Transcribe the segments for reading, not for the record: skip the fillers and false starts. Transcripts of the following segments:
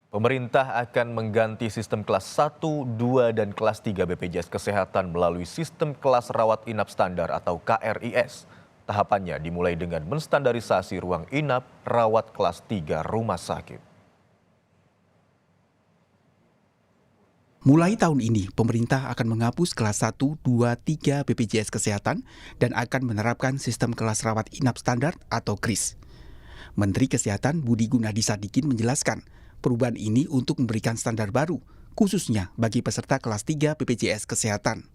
Pemerintah akan mengganti sistem kelas 1, 2, dan kelas 3 BPJS Kesehatan melalui sistem kelas rawat inap standar atau KRIS. Tahapannya dimulai dengan menstandarisasi ruang inap rawat kelas 3 rumah sakit. Mulai tahun ini, pemerintah akan menghapus kelas 1, 2, 3 BPJS Kesehatan dan akan menerapkan sistem kelas rawat inap standar atau KRIS. Menteri Kesehatan Budi Gunadi Sadikin menjelaskan, perubahan ini untuk memberikan standar baru, khususnya bagi peserta kelas 3 BPJS Kesehatan.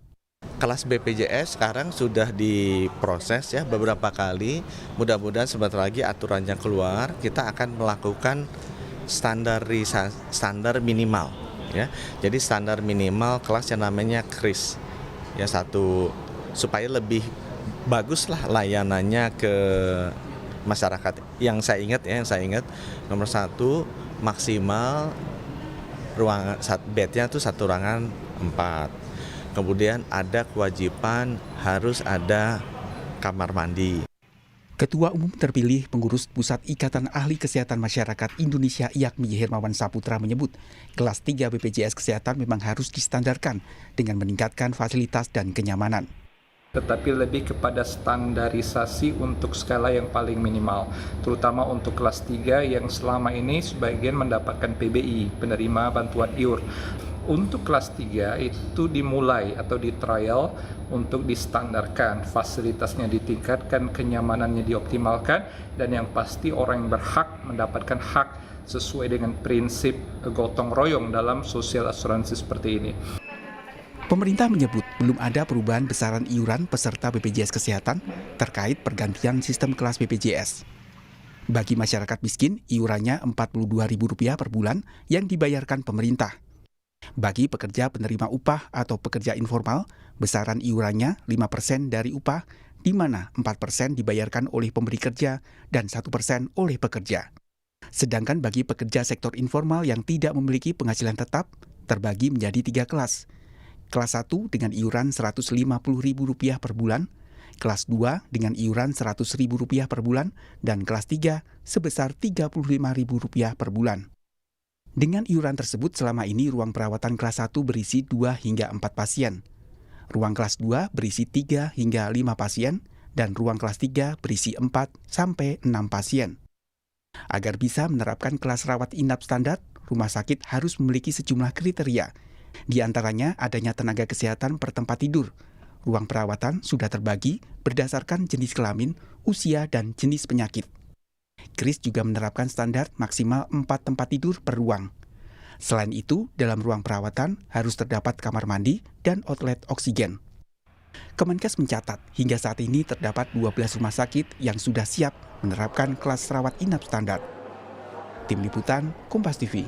Kelas BPJS sekarang sudah diproses ya beberapa kali, mudah-mudahan sebentar lagi aturannya keluar, kita akan melakukan standar minimal. Ya, jadi standar minimal kelas yang namanya KRIS, ya satu supaya lebih baguslah layanannya ke masyarakat. Yang saya ingat nomor satu maksimal ruangan bednya itu satu ruangan 4. Kemudian ada kewajiban harus ada kamar mandi. Ketua Umum terpilih pengurus Pusat Ikatan Ahli Kesehatan Masyarakat Indonesia Yakmi Hermawan Saputra menyebut, kelas 3 BPJS Kesehatan memang harus distandarkan dengan meningkatkan fasilitas dan kenyamanan. Tetapi lebih kepada standarisasi untuk skala yang paling minimal, terutama untuk kelas 3 yang selama ini sebagian mendapatkan PBI, penerima bantuan iur. Untuk kelas 3 itu dimulai atau di-trial untuk distandarkan, fasilitasnya ditingkatkan, kenyamanannya dioptimalkan, dan yang pasti orang yang berhak mendapatkan hak sesuai dengan prinsip gotong royong dalam sosial asuransi seperti ini. Pemerintah menyebut belum ada perubahan besaran iuran peserta BPJS Kesehatan terkait pergantian sistem kelas BPJS. Bagi masyarakat miskin, iurannya Rp42.000 per bulan yang dibayarkan pemerintah. Bagi pekerja penerima upah atau pekerja informal, besaran iurannya 5% dari upah, di mana 4% dibayarkan oleh pemberi kerja dan 1% oleh pekerja. Sedangkan bagi pekerja sektor informal yang tidak memiliki penghasilan tetap, terbagi menjadi 3 kelas. Kelas 1 dengan iuran Rp150.000 per bulan, kelas 2 dengan iuran Rp100.000 per bulan, dan kelas 3 sebesar Rp35.000 per bulan. Dengan iuran tersebut selama ini ruang perawatan kelas 1 berisi 2 hingga 4 pasien. Ruang kelas 2 berisi 3 hingga 5 pasien dan ruang kelas 3 berisi 4 sampai 6 pasien. Agar bisa menerapkan kelas rawat inap standar, rumah sakit harus memiliki sejumlah kriteria. Di antaranya adanya tenaga kesehatan per tempat tidur. Ruang perawatan sudah terbagi berdasarkan jenis kelamin, usia, dan jenis penyakit. KRIS juga menerapkan standar maksimal 4 tempat tidur per ruang. Selain itu, dalam ruang perawatan harus terdapat kamar mandi dan outlet oksigen. Kemenkes mencatat, hingga saat ini terdapat 12 rumah sakit yang sudah siap menerapkan kelas rawat inap standar. Tim Liputan, Kompas TV.